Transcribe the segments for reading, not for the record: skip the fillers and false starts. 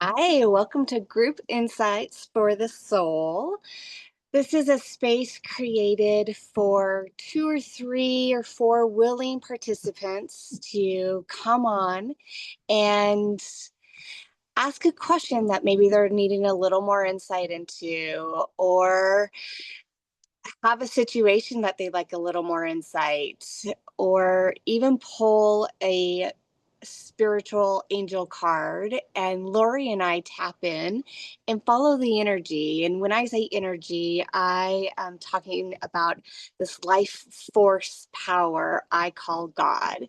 Hi, welcome to Group Insights for the Soul. This is a space created for 2 or 3 or 4 willing participants to come on and ask a question that maybe they're needing a little more insight into, or have a situation that they'd like a little more insight, or even pull a spiritual angel card, and Lori and I tap in and follow the energy. And when I say energy, I am talking about this life force power I call God.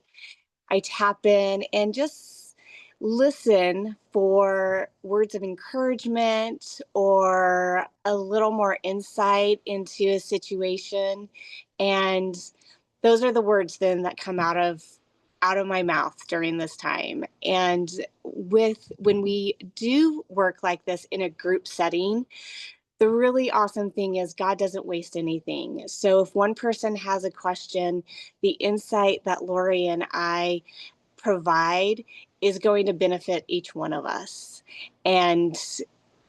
I tap in and just listen for words of encouragement or a little more insight into a situation. And those are the words then that come out of my mouth during this time. And when we do work like this in a group setting, the really awesome thing is God doesn't waste anything. So if one person has a question, the insight that Lori and I provide is going to benefit each one of us. And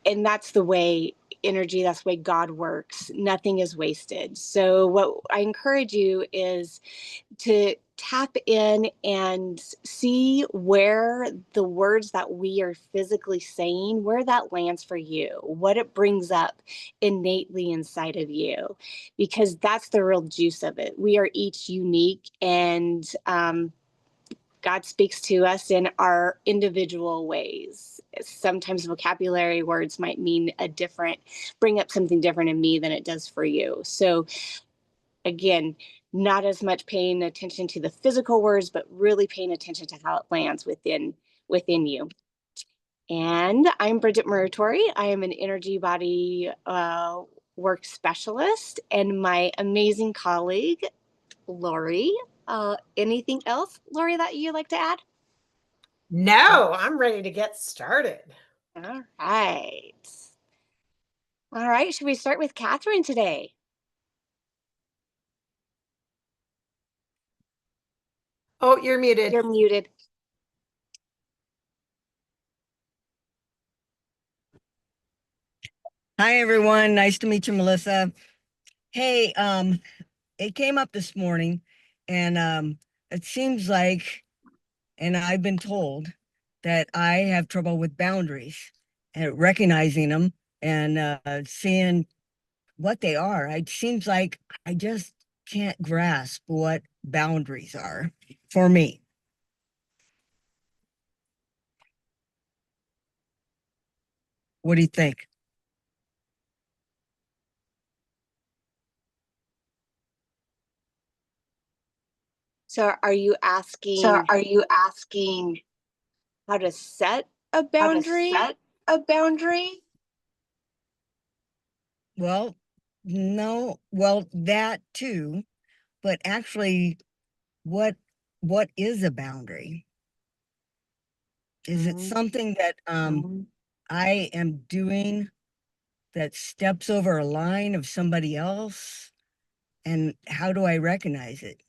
that's the way energy, that's the way God works. Nothing is wasted. So what I encourage you is to tap in and see where the words that we are physically saying, where that lands for you, what it brings up innately inside of you, because that's the real juice of it. We are each unique, and God speaks to us in our individual ways. Sometimes vocabulary words might bring up something different in me than it does for you. So again, not as much paying attention to the physical words, but really paying attention to how it lands within you. And I'm Bridgit Muratore. I am an energy body work specialist, and my amazing colleague, Lori. Anything else, Lori, that you'd like to add? No, I'm ready to get started. All right. All right. Should we start with Catherine today? Oh, you're muted. You're muted. Hi, everyone. Nice to meet you, Melissa. Hey, it came up this morning, and it seems like, and I've been told that I have trouble with boundaries and recognizing them and seeing what they are. It seems like I just can't grasp what boundaries are for me. What do you think? So are you asking how to set a boundary? Well, no, well, that too, but actually, what what is a boundary? Is it something that I am doing that steps over a line of somebody else? And how do I recognize it?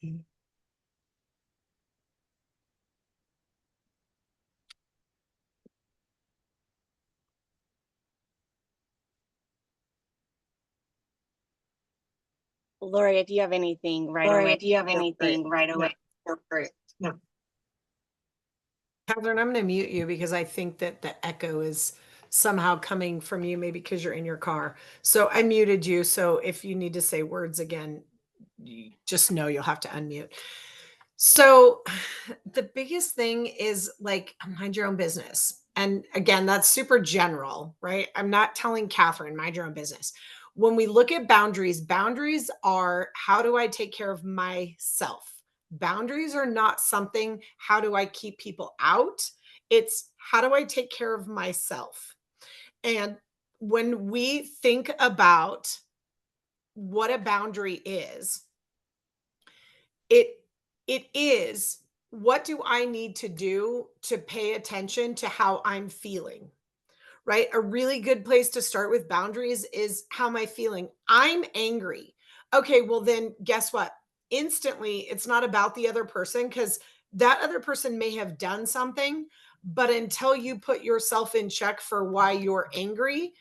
Lori, if you have anything right away. No, great. No. Catherine, I'm going to mute you because I think that the echo is somehow coming from you, maybe because you're in your car. So I muted you. So if you need to say words again, you just know you'll have to unmute. So the biggest thing is like mind your own business. And again, that's super general, right? I'm not telling Catherine, mind your own business. When we look at boundaries, boundaries are how do I take care of myself? Boundaries are not something, how do I keep people out? It's how do I take care of myself? And when we think about what a boundary is, it it is what do I need to do to pay attention to how I'm feeling, right? A really good place to start with boundaries is how am I feeling? I'm angry. Okay, well, then guess what? Instantly, it's not about the other person because that other person may have done something, But until you put yourself in check for why you're angry,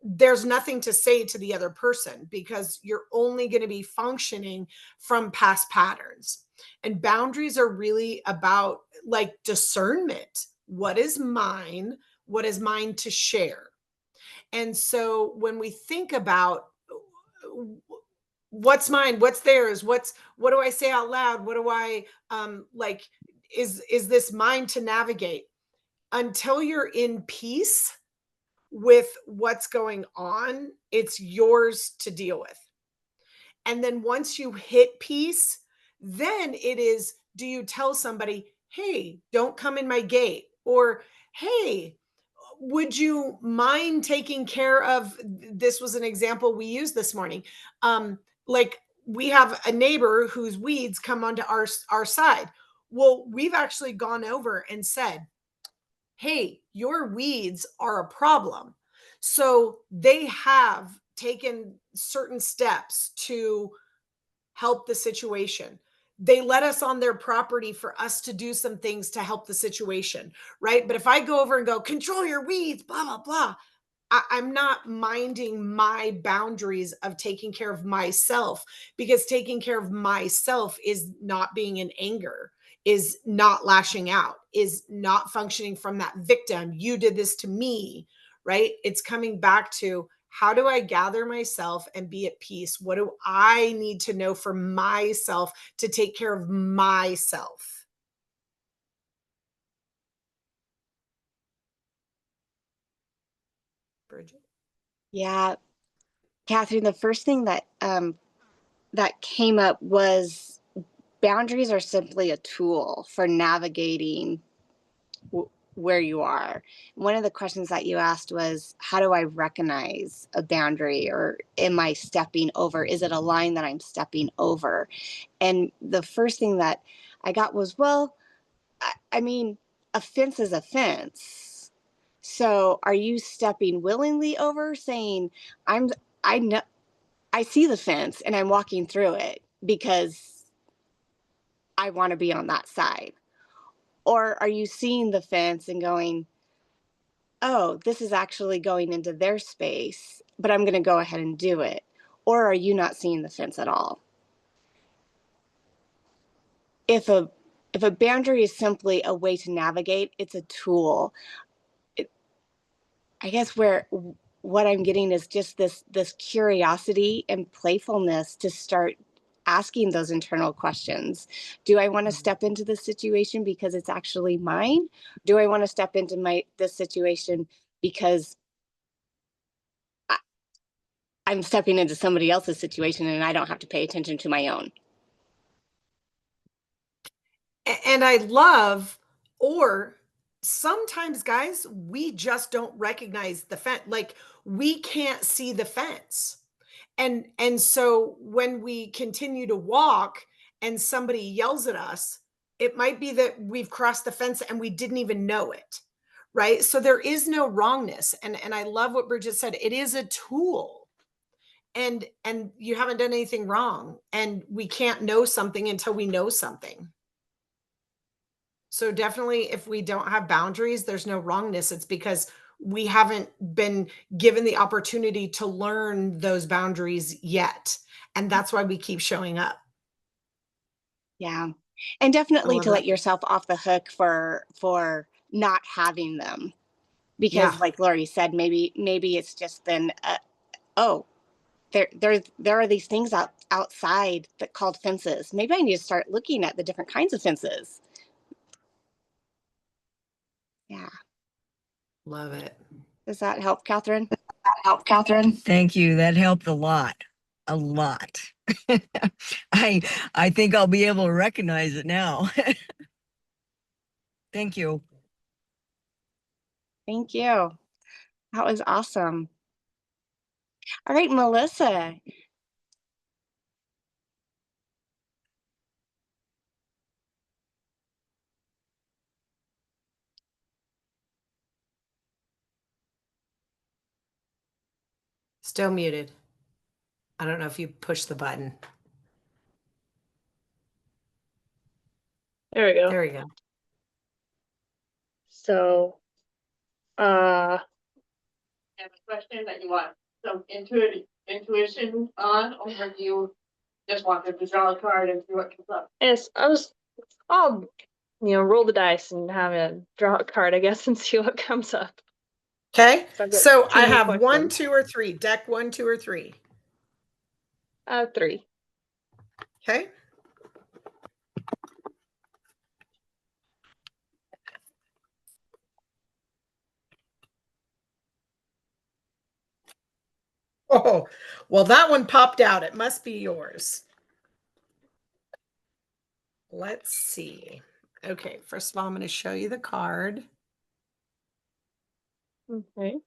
there's nothing to say to the other person, because you're only going to be functioning from past patterns. And boundaries are really about like discernment. What is mine? What is mine to share? And so when we think about what's mine, what's theirs, what do I say out loud? What do I like is this mine to navigate? Until you're in peace with what's going on, it's yours to deal with. And then once you hit peace, then it is, do you tell somebody, hey, don't come in my gate? Or, hey, would you mind taking care of, this was an example we used this morning. Like we have a neighbor whose weeds come onto our side. Well, we've actually gone over and said, hey, your weeds are a problem. So they have taken certain steps to help the situation. They let us on their property for us to do some things to help the situation, right? But if I go over and go, control your weeds, blah, blah, blah, I'm not minding my boundaries of taking care of myself, because taking care of myself is not being in anger, is not lashing out, is not functioning from that victim. You did this to me, right? It's coming back to, how do I gather myself and be at peace? What do I need to know for myself to take care of myself? Bridget. Yeah, Catherine, the first thing that that came up was boundaries are simply a tool for navigating where you are. One of the questions that you asked was, how do I recognize a boundary, or am I stepping over? Is it a line that I'm stepping over? And the first thing that I got was, well, I mean, a fence is a fence. So are you stepping willingly over, saying, I know, I see the fence and I'm walking through it because I want to be on that side? Or are you seeing the fence and going, oh, this is actually going into their space, but I'm going to go ahead and do it? Or are you not seeing the fence at all? If a boundary is simply a way to navigate, it's a tool. I guess where what I'm getting is just this curiosity and playfulness to start asking those internal questions. Do I want to step into this situation because it's actually mine? Do I want to step into this situation because I'm stepping into somebody else's situation and I don't have to pay attention to my own? And I love, or sometimes, guys, we just don't recognize the fence. Like we can't see the fence. And so when we continue to walk and somebody yells at us, it might be that we've crossed the fence and we didn't even know it. Right. So there is no wrongness. And I love what Bridget said. It is a tool. And you haven't done anything wrong. And we can't know something until we know something. So definitely, if we don't have boundaries, there's no wrongness. It's because we haven't been given the opportunity to learn those boundaries yet. And that's why we keep showing up. Yeah. And definitely to let that. yourself off the hook for not having them. Because Yeah. like Lori said, maybe it's just been oh, there are these things outside that called fences. Maybe I need to start looking at the different kinds of fences. Yeah. Love it. Does that help, Catherine? Thank you. That helped a lot. A lot. I think I'll be able to recognize it now. Thank you. Thank you. That was awesome. All right, Melissa. Still muted. I don't know if you push the button. There we go. There we go. So, you have a question that you want some intuition on, or do you just want them to draw a card and see what comes up? Yes, I'll, roll the dice and have a draw a card, I guess, and see what comes up. Okay. So I have questions. 1, 2, or 3. Deck 1, 2, or 3. 3. Okay. Oh, well, that one popped out. It must be yours. Let's see. Okay, first of all, I'm going to show you the card. Okay.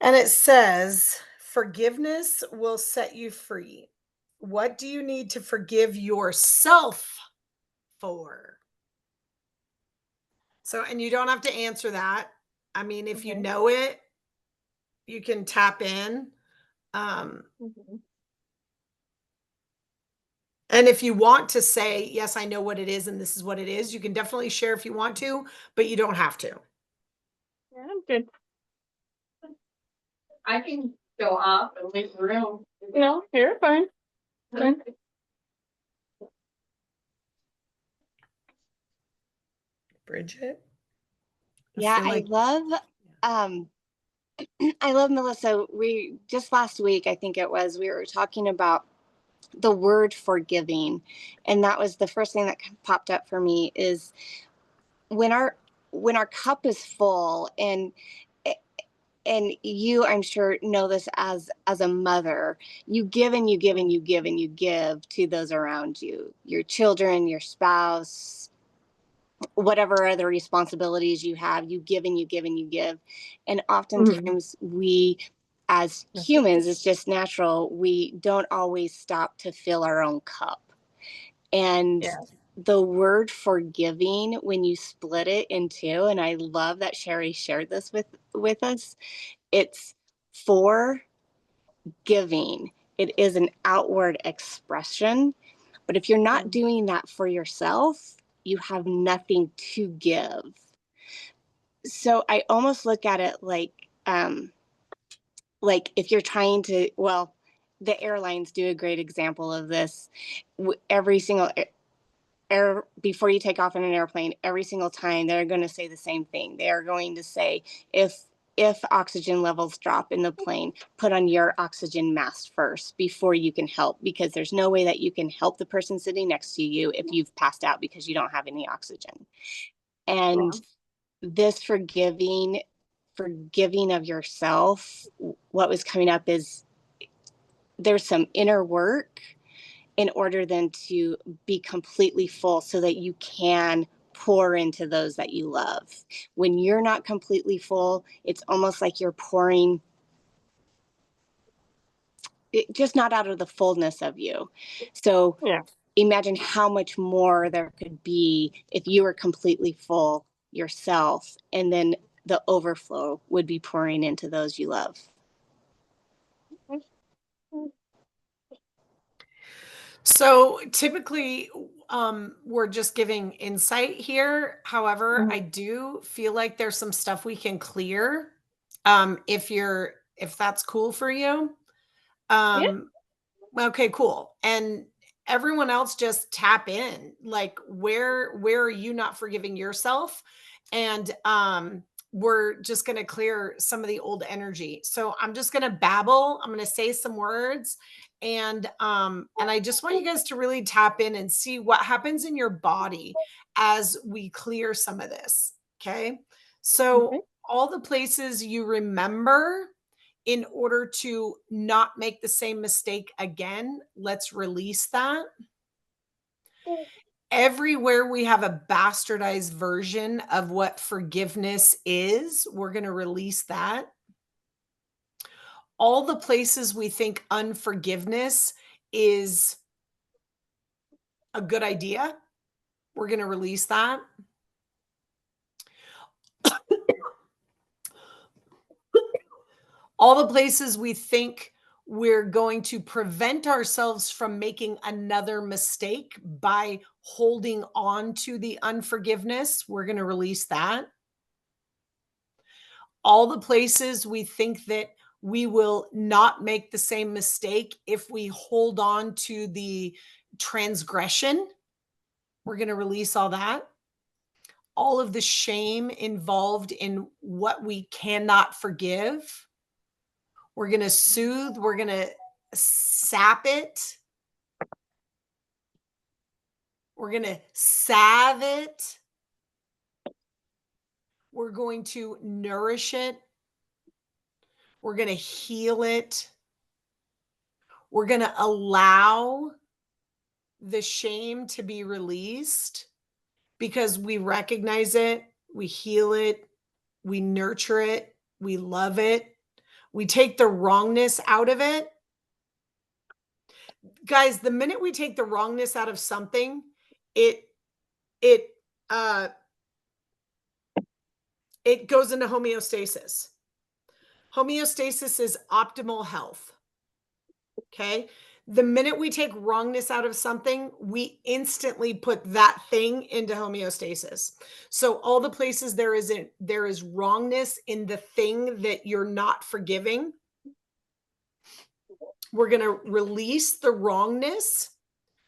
And it says, forgiveness will set you free. What do you need to forgive yourself for? So, and you don't have to answer that. I mean, if you know it, you can tap in. And if you want to say, yes, I know what it is and this is what it is, you can definitely share if you want to, but you don't have to. Yeah, I'm good. I can go off and leave the room. No, you're fine. Fine. Bridgit? Yeah, I love I love Melissa. We just last week, I think it was, we were talking about the word forgiving. And that was the first thing that popped up for me is when our cup is full, and you, I'm sure, know this as a mother, you give and you give and you give and you give to those around you, your children, your spouse, whatever other responsibilities you have, you give and you give and you give. And oftentimes we, as humans, it's just natural, we don't always stop to fill our own cup. And the word forgiving, when you split it in two, and I love that Sherry shared this with us, it's for giving. It is an outward expression. But if you're not doing that for yourself, you have nothing to give. So I almost look at it like if you're trying to, well, the airlines do a great example of this. Every single before you take off in an airplane, every single time they're going to say the same thing. They are going to say, if oxygen levels drop in the plane, put on your oxygen mask first before you can help, because there's no way that you can help the person sitting next to you if you've passed out because you don't have any oxygen. And this forgiving of yourself, what was coming up is there's some inner work in order then to be completely full so that you can pour into those that you love. When you're not completely full, it's almost like you're pouring it, just not out of the fullness of you. So imagine how much more there could be if you were completely full yourself, and then the overflow would be pouring into those you love. So typically, we're just giving insight here. However, I do feel like there's some stuff we can clear, if that's cool for you. Okay, cool. And everyone else just tap in. Like, where are you not forgiving yourself? And we're just going to clear some of the old energy. So I'm just going to babble. I'm going to say some words. And I just want you guys to really tap in and see what happens in your body as we clear some of this. Okay. So all the places you remember in order to not make the same mistake again, let's release that. Everywhere we have a bastardized version of what forgiveness is, we're going to release that. All the places we think unforgiveness is a good idea, we're going to release that. All the places we think we're going to prevent ourselves from making another mistake by holding on to the unforgiveness, we're going to release that. All the places we think that we will not make the same mistake if we hold on to the transgression, we're going to release all that. All of the shame involved in what we cannot forgive, we're going to soothe, we're going to sap it. We're going to salve it. We're going to nourish it. We're going to heal it. We're going to allow the shame to be released because we recognize it, we heal it, we nurture it, we love it. We take the wrongness out of it. Guys, the minute we take the wrongness out of something, it goes into homeostasis. Homeostasis is optimal health. Okay. The minute we take wrongness out of something, we instantly put that thing into homeostasis. So all the places there is wrongness in the thing that you're not forgiving, we're going to release the wrongness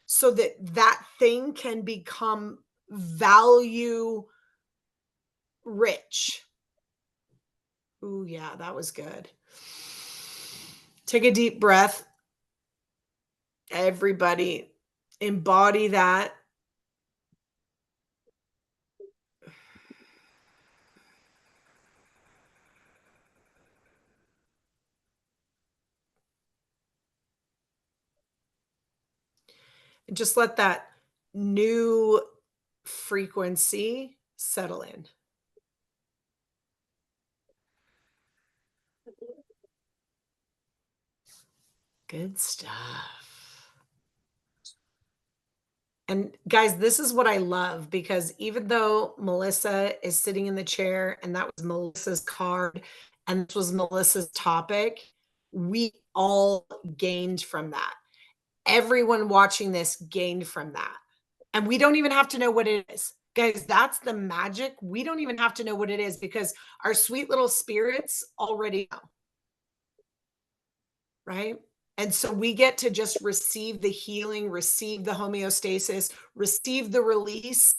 so that that thing can become value rich. Ooh, yeah, that was good. Take a deep breath. Everybody embody that. And just let that new frequency settle in. Good stuff. And guys, this is what I love, because even though Melissa is sitting in the chair and that was Melissa's card and this was Melissa's topic, we all gained from that. Everyone watching this gained from that. And we don't even have to know what it is. Guys, that's the magic. We don't even have to know what it is because our sweet little spirits already know. Right? And so we get to just receive the healing, receive the homeostasis, receive the release,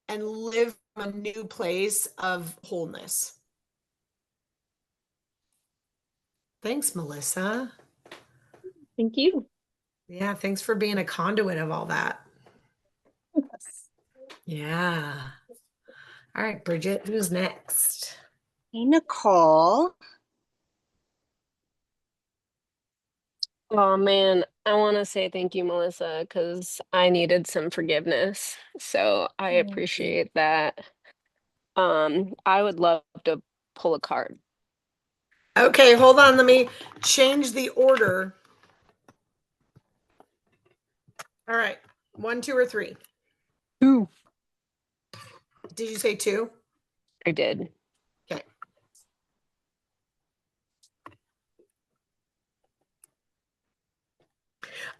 and live from a new place of wholeness. Thanks, Melissa. Thank you. Yeah, thanks for being a conduit of all that. Yeah. All right, Bridget, who's next? Hey, Nicole. Oh man, I want to say thank you, Melissa, because I needed some forgiveness. So I appreciate that. I would love to pull a card. Okay, hold on. Let me change the order. All right. 1, 2, or 3? 2. Did you say 2? I did. Okay.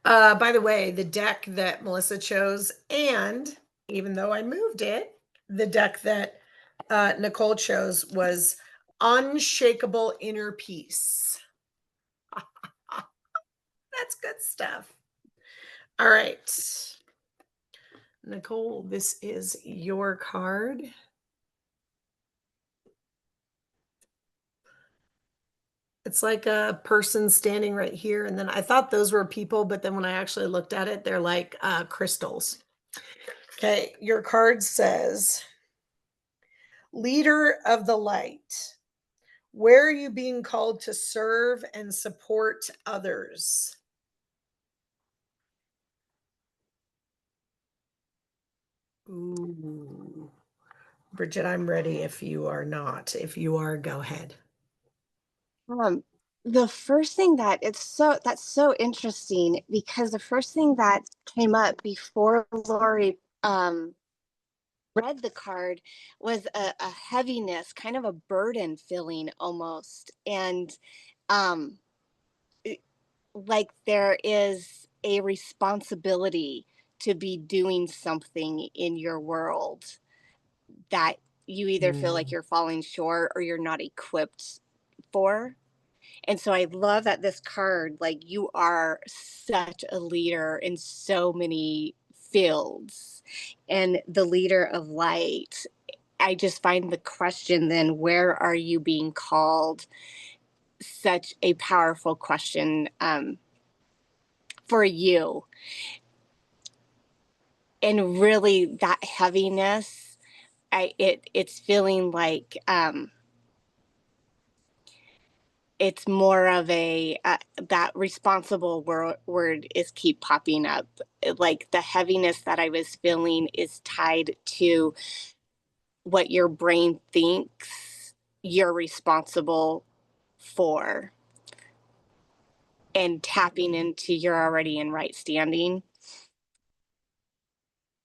By the way, the deck that Melissa chose, and even though I moved it, the deck that Nicole chose was Unshakable Inner Peace. That's good stuff. All right. Nicole, this is your card. It's like a person standing right here. And then I thought those were people, but then when I actually looked at it, they're like crystals. Okay, your card says, Leader of the Light. Where are you being called to serve and support others? Ooh. Bridget, I'm ready if you are not. If you are, go ahead. The first thing that's so interesting, because the first thing that came up before Lori read the card was a heaviness, kind of a burden feeling almost. And like there is a responsibility to be doing something in your world that you either feel like you're falling short or you're not equipped for. And so I love that this card, like, you are such a leader in so many fields and the leader of light. I just find the question then, where are you being called? Such a powerful question for you. And really that heaviness, it's feeling like it's more of a that responsible word is keep popping up. Like the heaviness that I was feeling is tied to what your brain thinks you're responsible for, and tapping into you're already in right standing.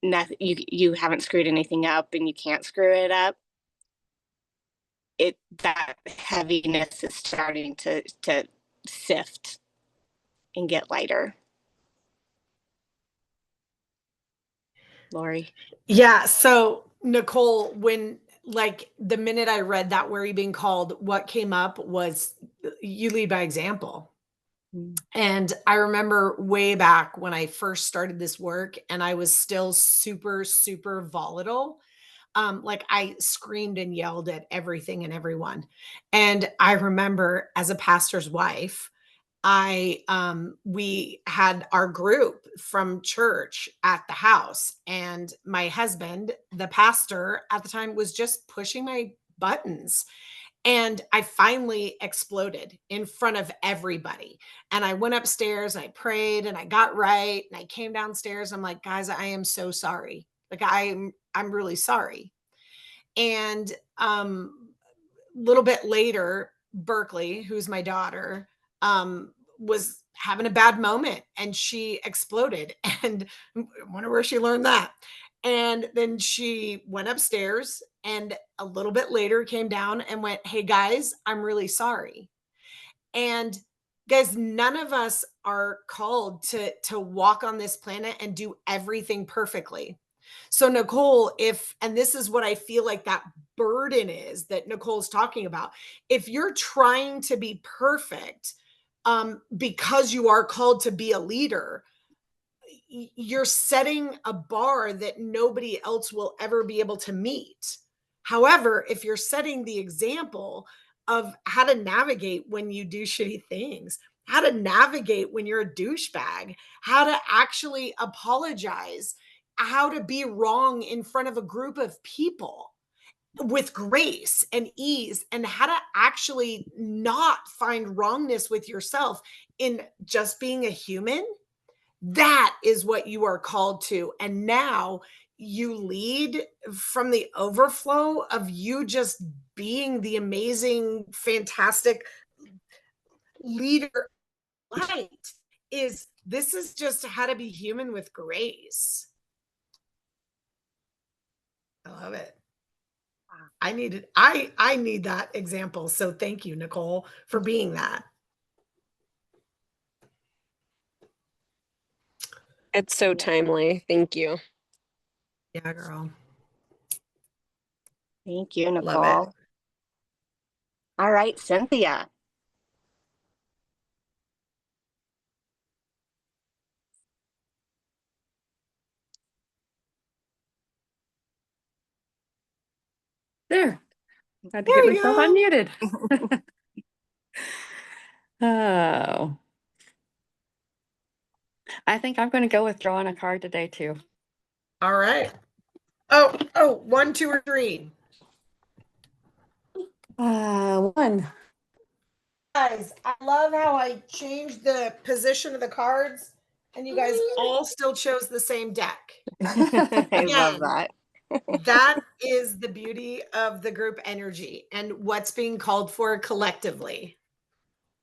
Nothing, you haven't screwed anything up and you can't screw it up. It that heaviness is starting to sift and get lighter. Lori. Yeah. So Nicole, when like the minute I read that, where are you being called, what came up was you lead by example. And I remember way back when I first started this work and I was still super, super volatile. Like I screamed and yelled at everything and everyone. And I remember as a pastor's wife, we had our group from church at the house, and my husband, the pastor at the time, was just pushing my buttons. And I finally exploded in front of everybody. And I went upstairs and I prayed and I got right. And I came downstairs. I'm like, guys, I am so sorry. Like I'm really sorry. And little bit later, Berkeley, who's my daughter, was having a bad moment and she exploded. And I wonder where she learned that. And then she went upstairs and a little bit later came down and went, "Hey guys, I'm really sorry." And guys, none of us are called to walk on this planet and do everything perfectly. So Nicole, and this is what I feel like that burden is that Nicole's talking about. If you're trying to be perfect, because you are called to be a leader, you're setting a bar that nobody else will ever be able to meet. However, if you're setting the example of how to navigate when you do shitty things, how to navigate when you're a douchebag, how to actually apologize, how to be wrong in front of a group of people with grace and ease, and how to actually not find wrongness with yourself in just being a human, that is what you are called to. And now you lead from the overflow of you just being the amazing, fantastic leader. Light this is just how to be human with grace. I love it. I need that example. So thank you, Nicole, for being that. It's so timely. Thank you. Yeah, girl. Thank you, Love Nicole. it. All right, Cynthia. There. Had to There get you myself go. unmuted. Oh. I think I'm going to go with drawing a card today too. All right. Oh, 1, 2, or 3. 1. Guys, I love how I changed the position of the cards and you guys all still chose the same deck. I love Again, that. that is the beauty of the group energy and what's being called for collectively.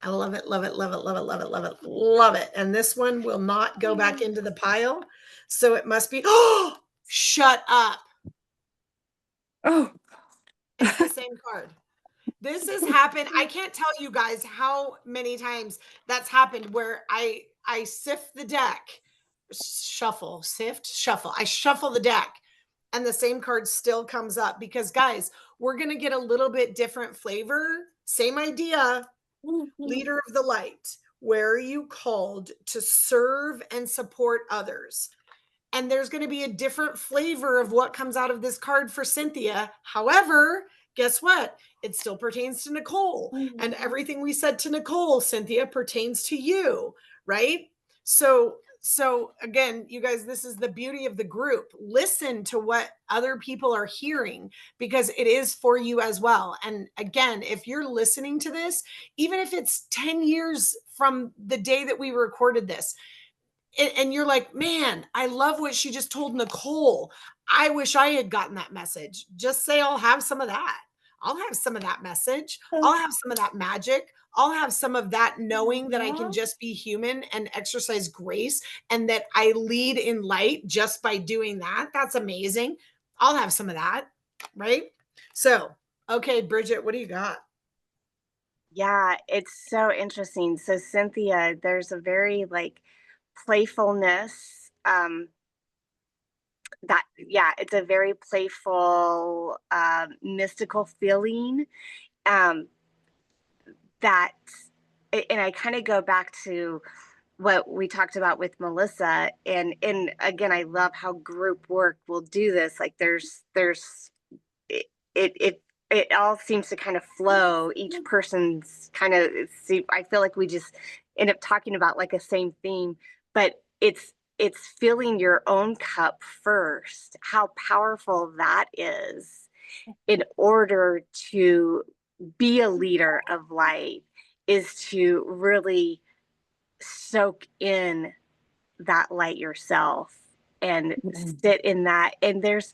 I love it, love it, love it, love it, love it, love it, love it. And this one will not go back into the pile. So it must be, oh, shut up. Oh, It's the same card. This has happened. I can't tell you guys how many times that's happened where I sift the deck, shuffle, sift, shuffle. I shuffle the deck and the same card still comes up because guys, we're going to get a little bit different flavor. Same idea. Leader of the light. Where are you called to serve and support others? And there's going to be a different flavor of what comes out of this card for Cynthia. However, guess what? It still pertains to Nicole. And everything we said to Nicole, Cynthia, pertains to you, right? So again, you guys, this is the beauty of the group. Listen to what other people are hearing because it is for you as well. And again, if you're listening to this, even if it's 10 years from the day that we recorded this, and you're like, man, I love what she just told Nicole. I wish I had gotten that message. Just say, I'll have some of that. I'll have some of that message. I'll have some of that magic. I'll have some of that knowing that I can just be human and exercise grace and that I lead in light just by doing that. That's amazing. I'll have some of that. Right. So, okay, Bridget, what do you got? Yeah, it's so interesting. So Cynthia, there's a very like playfulness that it's a very playful mystical feeling that and I kind of go back to what we talked about with Melissa and again I love how group work will do this. Like there's it it it all seems to kind of flow. Each person's kind of see, I feel like we just end up talking about like a same theme, but it's filling your own cup first. How powerful that is in order to be a leader of light is to really soak in that light yourself and sit in that. And there's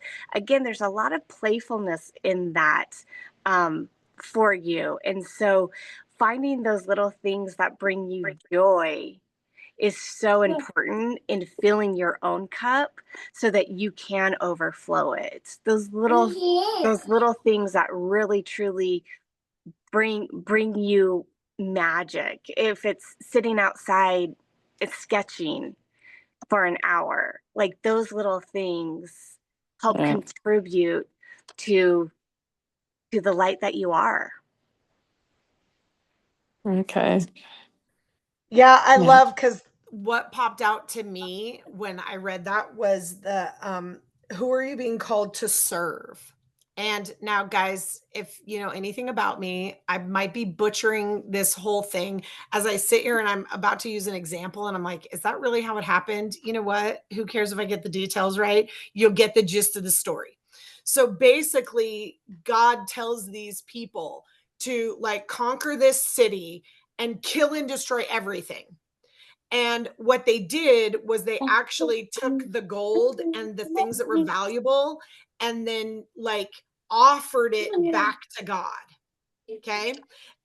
a lot of playfulness in that for you. And so finding those little things that bring you joy is so important in filling your own cup so that you can overflow it. Those little things that really truly bring you magic. If it's sitting outside, it's sketching for an hour. Like those little things help contribute to the light that you are. Okay. Yeah, I love because what popped out to me when I read that was the who are you being called to serve? And now, guys, if you know anything about me, I might be butchering this whole thing as I sit here and I'm about to use an example. And I'm like, is that really how it happened? You know what? Who cares if I get the details right? You'll get the gist of the story. So basically, God tells these people to like conquer this city and kill and destroy everything. And what they did was they actually took the gold and the things that were valuable and then like offered it back to God. Okay.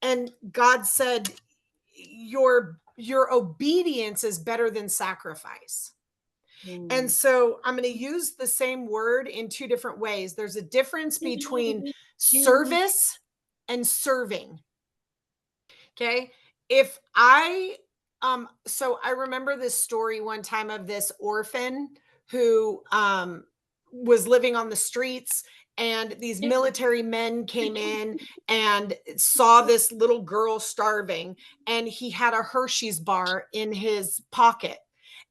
And God said, your obedience is better than sacrifice. And so I'm going to use the same word in two different ways. There's a difference between service and serving. Okay. If I, so I remember this story one time of this orphan who was living on the streets, and these military men came in and saw this little girl starving, and he had a Hershey's bar in his pocket.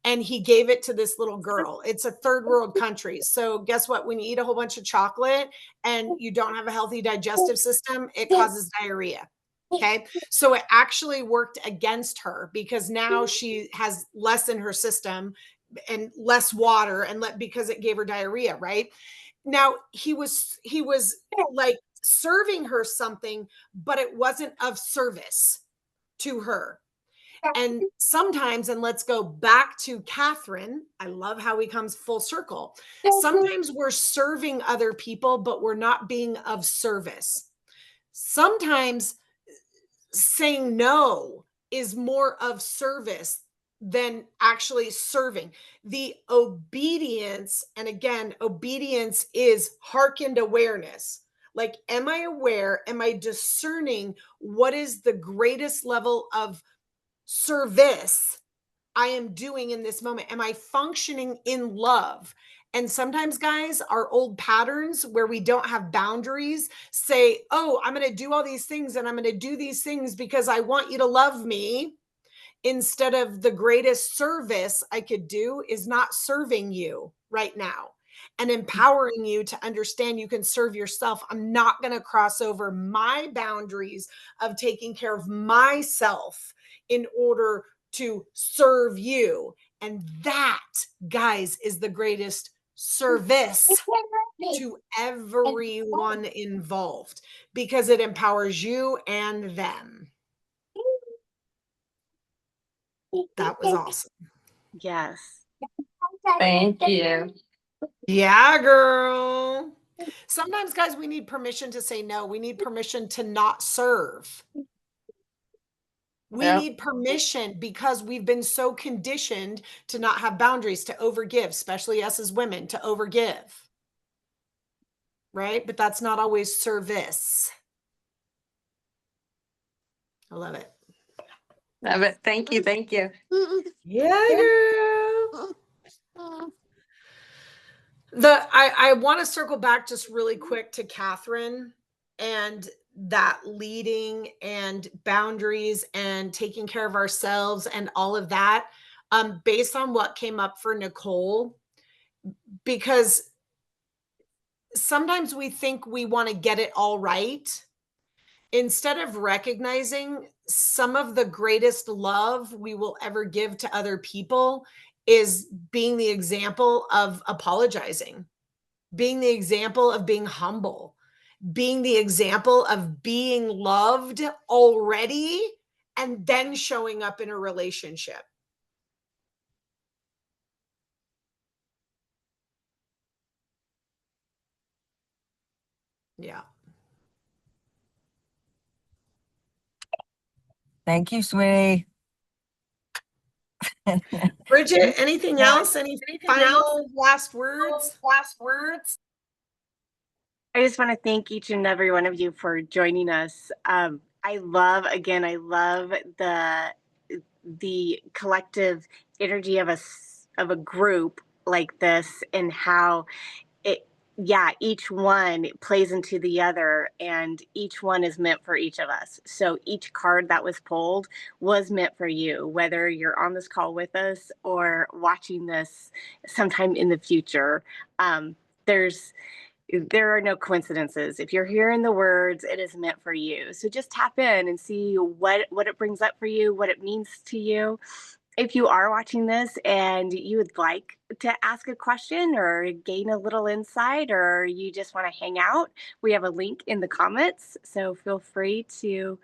And he gave it to this little girl. It's a third world country. So guess what? When you eat a whole bunch of chocolate and you don't have a healthy digestive system, it causes diarrhea. Okay. So it actually worked against her because now she has less in her system and less water and because it gave her diarrhea. Right now, he was like serving her something, but it wasn't of service to her. And sometimes, and let's go back to Catherine, I love how he comes full circle. Sometimes we're serving other people, but we're not being of service. Sometimes saying no is more of service than actually serving. The obedience, and again, obedience is hearkened awareness. Like, am I aware? Am I discerning what is the greatest level of service I am doing in this moment? Am I functioning in love? And sometimes, guys, our old patterns where we don't have boundaries say, oh, I'm going to do all these things and I'm going to do these things because I want you to love me. Instead of the greatest service I could do is not serving you right now and empowering you to understand you can serve yourself. I'm not going to cross over my boundaries of taking care of myself in order to serve you. And that, guys, is the greatest service to everyone involved because it empowers you and them. That was awesome. Yes. Thank you. Yeah, girl. Sometimes, guys, we need permission to say no. We need permission to not serve. We Yep. need permission because we've been so conditioned to not have boundaries, to overgive, especially us as women, to overgive. Right? But that's not always service. I love it. Love it. Thank you. Thank you. Yeah, girl. I want to circle back just really quick to Catherine and that leading and boundaries and taking care of ourselves and all of that, based on what came up for Nicole, because sometimes we think we want to get it all right instead of recognizing some of the greatest love we will ever give to other people is being the example of apologizing, being the example of being humble, being the example of being loved already, and then showing up in a relationship. Yeah. Thank you, sweetie. Bridgit, anything else? Any final last words? I just want to thank each and every one of you for joining us. I love the collective energy of a group like this, and how each one plays into the other, and each one is meant for each of us. So each card that was pulled was meant for you, whether you're on this call with us or watching this sometime in the future. There are no coincidences. If you're hearing the words, it is meant for you. So just tap in and see what it brings up for you, what it means to you. If you are watching this and you would like to ask a question or gain a little insight, or you just want to hang out, we have a link in the comments. So feel free to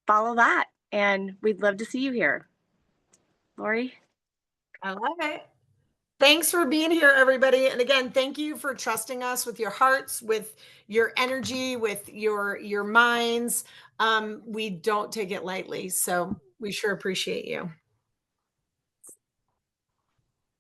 follow that. And we'd love to see you here. Lori? I love it. Thanks for being here, everybody. And again, thank you for trusting us with your hearts, with your energy, with your minds. We don't take it lightly. So we sure appreciate you.